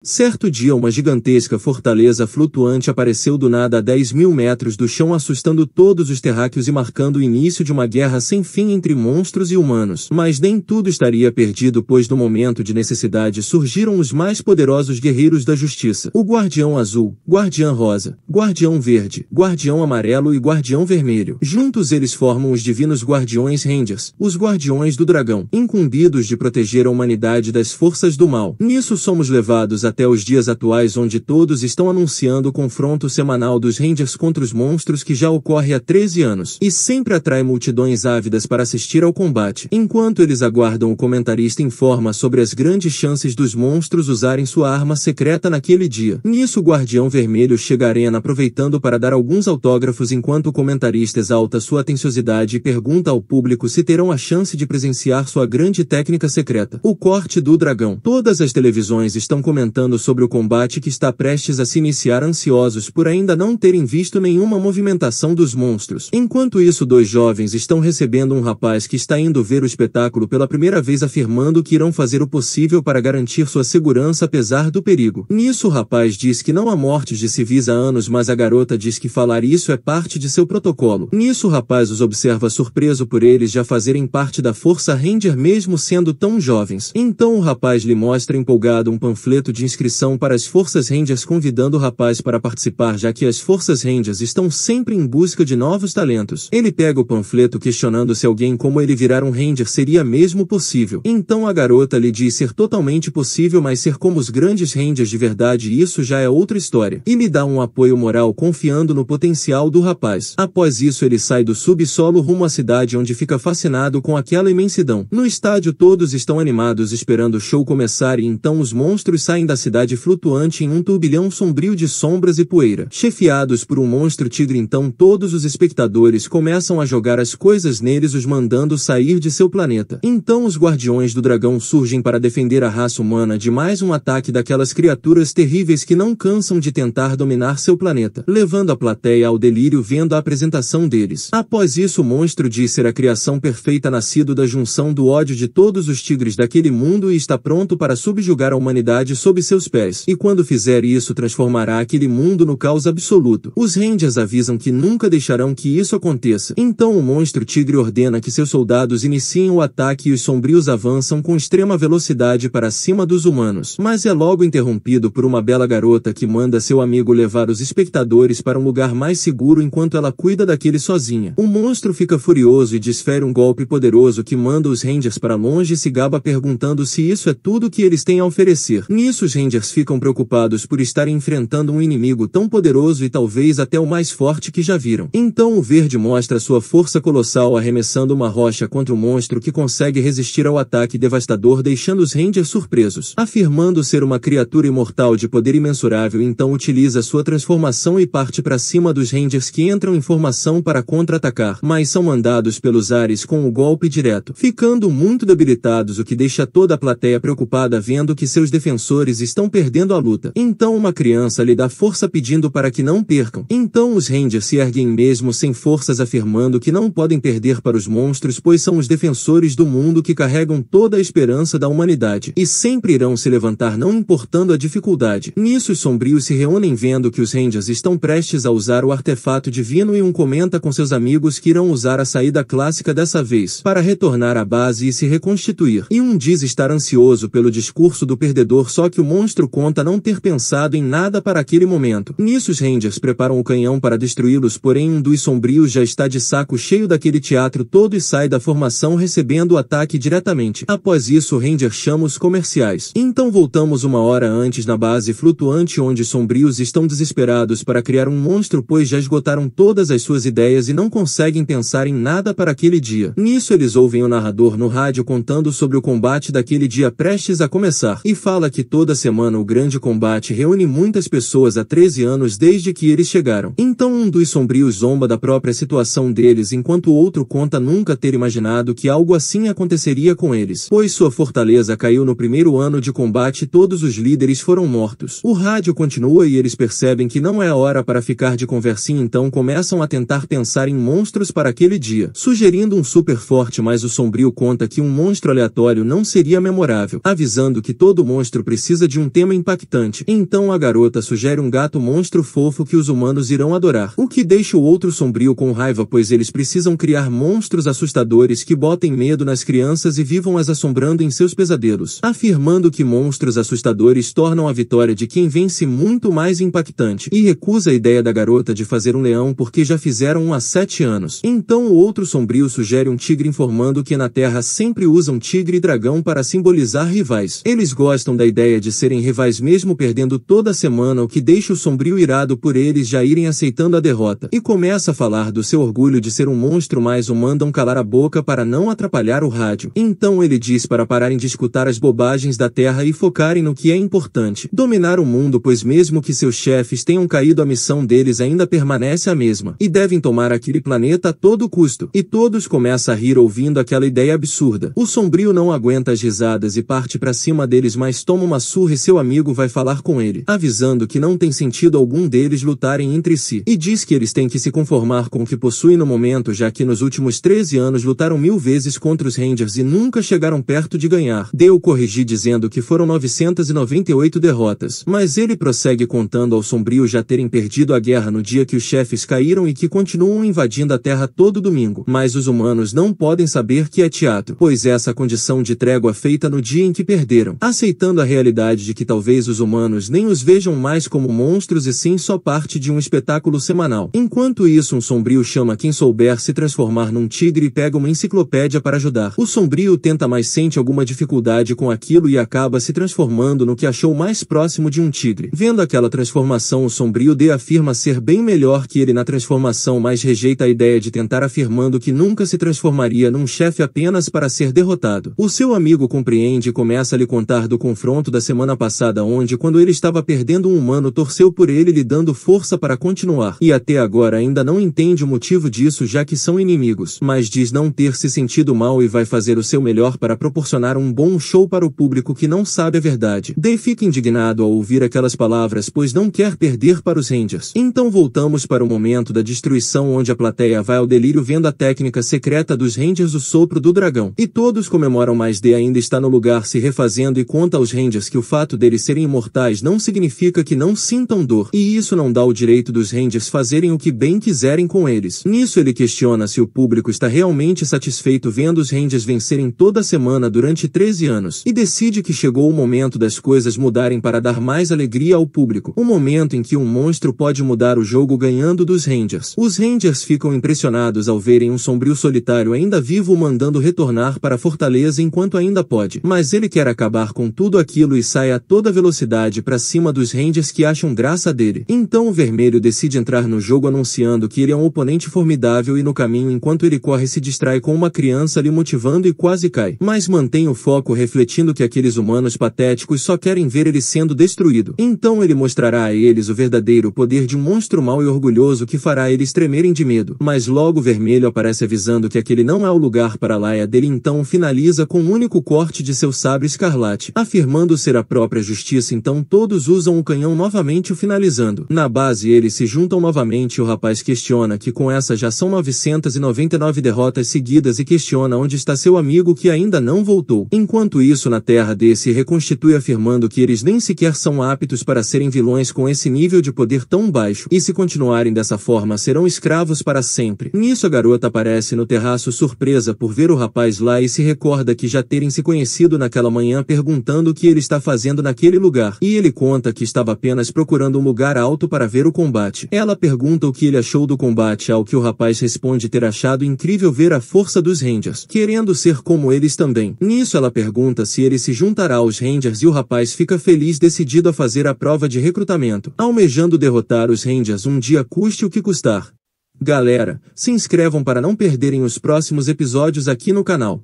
Certo dia uma gigantesca fortaleza flutuante apareceu do nada a 10.000 metros do chão, assustando todos os terráqueos e marcando o início de uma guerra sem fim entre monstros e humanos. Mas nem tudo estaria perdido, pois no momento de necessidade surgiram os mais poderosos guerreiros da justiça: o Guardião Azul, Guardião Rosa, Guardião Verde, Guardião Amarelo e Guardião Vermelho. Juntos eles formam os divinos Guardiões Rangers, os Guardiões do Dragão, incumbidos de proteger a humanidade das forças do mal. Nisso somos levados até os dias atuais, onde todos estão anunciando o confronto semanal dos Rangers contra os monstros, que já ocorre há 13 anos, e sempre atrai multidões ávidas para assistir ao combate. Enquanto eles aguardam, o comentarista informa sobre as grandes chances dos monstros usarem sua arma secreta naquele dia. Nisso o Guardião Vermelho chega à arena, aproveitando para dar alguns autógrafos, enquanto o comentarista exalta sua atenciosidade e pergunta ao público se terão a chance de presenciar sua grande técnica secreta: o corte do dragão. Todas as televisões estão comentando sobre o combate que está prestes a se iniciar, ansiosos por ainda não terem visto nenhuma movimentação dos monstros. Enquanto isso, dois jovens estão recebendo um rapaz que está indo ver o espetáculo pela primeira vez, afirmando que irão fazer o possível para garantir sua segurança apesar do perigo. Nisso o rapaz diz que não há mortes de civis há anos, mas a garota diz que falar isso é parte de seu protocolo. Nisso o rapaz os observa, surpreso por eles já fazerem parte da Força Ranger mesmo sendo tão jovens. Então o rapaz lhe mostra empolgado um panfleto de inscrição para as Forças Rangers, convidando o rapaz para participar, já que as Forças Rangers estão sempre em busca de novos talentos. Ele pega o panfleto, questionando se alguém como ele virar um Ranger seria mesmo possível. Então a garota lhe diz ser totalmente possível, mas ser como os grandes Rangers de verdade, isso já é outra história, e lhe dá um apoio moral, confiando no potencial do rapaz. Após isso ele sai do subsolo rumo à cidade, onde fica fascinado com aquela imensidão. No estádio todos estão animados esperando o show começar, e então os monstros saem da cidade flutuante em um turbilhão sombrio de sombras e poeira, chefiados por um monstro tigre. Então todos os espectadores começam a jogar as coisas neles, os mandando sair de seu planeta. Então os Guardiões do Dragão surgem para defender a raça humana de mais um ataque daquelas criaturas terríveis que não cansam de tentar dominar seu planeta, levando a plateia ao delírio vendo a apresentação deles. Após isso o monstro diz ser a criação perfeita, nascido da junção do ódio de todos os tigres daquele mundo, e está pronto para subjugar a humanidade sob seus pés, e quando fizer isso transformará aquele mundo no caos absoluto. Os Rangers avisam que nunca deixarão que isso aconteça. Então o monstro tigre ordena que seus soldados iniciem o ataque, e os sombrios avançam com extrema velocidade para cima dos humanos, mas é logo interrompido por uma bela garota que manda seu amigo levar os espectadores para um lugar mais seguro enquanto ela cuida daquele sozinha. O monstro fica furioso e desfere um golpe poderoso que manda os Rangers para longe, e se gaba perguntando se isso é tudo que eles têm a oferecer. Nisso os Rangers ficam preocupados por estarem enfrentando um inimigo tão poderoso e talvez até o mais forte que já viram. Então o Verde mostra sua força colossal, arremessando uma rocha contra o monstro, que consegue resistir ao ataque devastador, deixando os Rangers surpresos. Afirmando ser uma criatura imortal de poder imensurável, então utiliza sua transformação e parte para cima dos Rangers, que entram em formação para contra-atacar, mas são mandados pelos ares com o golpe direto, ficando muito debilitados, o que deixa toda a plateia preocupada vendo que seus defensores estão perdendo a luta. Então uma criança lhe dá força pedindo para que não percam. Então os Rangers se erguem mesmo sem forças, afirmando que não podem perder para os monstros, pois são os defensores do mundo que carregam toda a esperança da humanidade, e sempre irão se levantar não importando a dificuldade. Nisso os sombrios se reúnem vendo que os Rangers estão prestes a usar o artefato divino, e um comenta com seus amigos que irão usar a saída clássica dessa vez, para retornar à base e se reconstituir. E um diz estar ansioso pelo discurso do perdedor, só que o monstro conta não ter pensado em nada para aquele momento. Nisso os Rangers preparam o canhão para destruí-los, porém um dos sombrios já está de saco cheio daquele teatro todo e sai da formação recebendo o ataque diretamente. Após isso o Ranger chama os comerciais. Então voltamos uma hora antes na base flutuante, onde os sombrios estão desesperados para criar um monstro, pois já esgotaram todas as suas ideias e não conseguem pensar em nada para aquele dia. Nisso eles ouvem o narrador no rádio contando sobre o combate daquele dia prestes a começar, e fala que toda semana o grande combate reúne muitas pessoas há 13 anos desde que eles chegaram. Então um dos sombrios zomba da própria situação deles, enquanto o outro conta nunca ter imaginado que algo assim aconteceria com eles, pois sua fortaleza caiu no primeiro ano de combate e todos os líderes foram mortos. O rádio continua e eles percebem que não é a hora para ficar de conversinha, então começam a tentar pensar em monstros para aquele dia, sugerindo um super forte, mas o sombrio conta que um monstro aleatório não seria memorável, avisando que todo monstro precisa de um tema impactante. Então a garota sugere um gato monstro fofo que os humanos irão adorar. O que deixa o outro sombrio com raiva, pois eles precisam criar monstros assustadores que botem medo nas crianças e vivam as assombrando em seus pesadelos, afirmando que monstros assustadores tornam a vitória de quem vence muito mais impactante, e recusa a ideia da garota de fazer um leão porque já fizeram um há 7 anos. Então o outro sombrio sugere um tigre, informando que na Terra sempre usam tigre e dragão para simbolizar rivais. Eles gostam da ideia de serem rivais mesmo perdendo toda semana, o que deixa o sombrio irado por eles já irem aceitando a derrota, e começa a falar do seu orgulho de ser um monstro, mas o mandam calar a boca para não atrapalhar o rádio. Então ele diz para pararem de escutar as bobagens da Terra e focarem no que é importante: dominar o mundo, pois mesmo que seus chefes tenham caído, a missão deles ainda permanece a mesma, e devem tomar aquele planeta a todo custo. E todos começam a rir ouvindo aquela ideia absurda. O sombrio não aguenta as risadas e parte para cima deles, mas toma uma surra e seu amigo vai falar com ele, avisando que não tem sentido algum deles lutarem entre si, e diz que eles têm que se conformar com o que possuem no momento, já que nos últimos 13 anos lutaram 1000 vezes contra os Rangers e nunca chegaram perto de ganhar. Deu corrigir dizendo que foram 998 derrotas, mas ele prossegue contando ao sombrio já terem perdido a guerra no dia que os chefes caíram e que continuam invadindo a Terra todo domingo. Mas os humanos não podem saber que é teatro, pois essa condição de trégua feita no dia em que perderam, aceitando a realidade de que talvez os humanos nem os vejam mais como monstros e sim só parte de um espetáculo semanal. Enquanto isso, um sombrio chama quem souber se transformar num tigre e pega uma enciclopédia para ajudar. O sombrio tenta, mas sente alguma dificuldade com aquilo e acaba se transformando no que achou mais próximo de um tigre. Vendo aquela transformação, o sombrio afirma ser bem melhor que ele na transformação, mas rejeita a ideia de tentar, afirmando que nunca se transformaria num chefe apenas para ser derrotado. O seu amigo compreende e começa a lhe contar do confronto da semana passada, onde, quando ele estava perdendo, um humano torceu por ele, lhe dando força para continuar, e até agora ainda não entende o motivo disso, já que são inimigos, mas diz não ter se sentido mal e vai fazer o seu melhor para proporcionar um bom show para o público que não sabe a verdade. Dave fica indignado ao ouvir aquelas palavras, pois não quer perder para os Rangers. Então voltamos para o momento da destruição, onde a plateia vai ao delírio vendo a técnica secreta dos Rangers, o sopro do dragão, e todos comemoram, mas Dave ainda está no lugar se refazendo e conta aos Rangers que o fato deles serem imortais não significa que não sintam dor, e isso não dá o direito dos Rangers fazerem o que bem quiserem com eles. Nisso ele questiona se o público está realmente satisfeito vendo os Rangers vencerem toda semana durante 13 anos, e decide que chegou o momento das coisas mudarem para dar mais alegria ao público, o momento em que um monstro pode mudar o jogo ganhando dos Rangers. Os Rangers ficam impressionados ao verem um sombrio solitário ainda vivo, mandando retornar para a fortaleza enquanto ainda pode, mas ele quer acabar com tudo aquilo e sai a toda velocidade para cima dos Rangers, que acham graça dele. Então o vermelho decide entrar no jogo, anunciando que ele é um oponente formidável, e no caminho, enquanto ele corre, se distrai com uma criança lhe motivando e quase cai, mas mantém o foco, refletindo que aqueles humanos patéticos só querem ver ele sendo destruído. Então ele mostrará a eles o verdadeiro poder de um monstro mau e orgulhoso que fará eles tremerem de medo, mas logo o vermelho aparece avisando que aquele não é o lugar para a laia dele. Então finaliza com um único corte de seu sabre escarlate, afirmando ser a própria justiça. Então todos usam o canhão novamente, o finalizando. Na base eles se juntam novamente e o rapaz questiona que com essa já são 999 derrotas seguidas e questiona onde está seu amigo que ainda não voltou. Enquanto isso, na Terra D se reconstitui, afirmando que eles nem sequer são aptos para serem vilões com esse nível de poder tão baixo, e se continuarem dessa forma serão escravos para sempre. Nisso a garota aparece no terraço, surpresa por ver o rapaz lá, e se recorda que já terem se conhecido naquela manhã, perguntando o que ele está fazendo naquele lugar, e ele conta que estava apenas procurando um lugar alto para ver o combate. Ela pergunta o que ele achou do combate, ao que o rapaz responde ter achado incrível ver a força dos Rangers, querendo ser como eles também. Nisso ela pergunta se ele se juntará aos Rangers e o rapaz fica feliz, decidido a fazer a prova de recrutamento, almejando derrotar os Rangers um dia, custe o que custar. Galera, se inscrevam para não perderem os próximos episódios aqui no canal.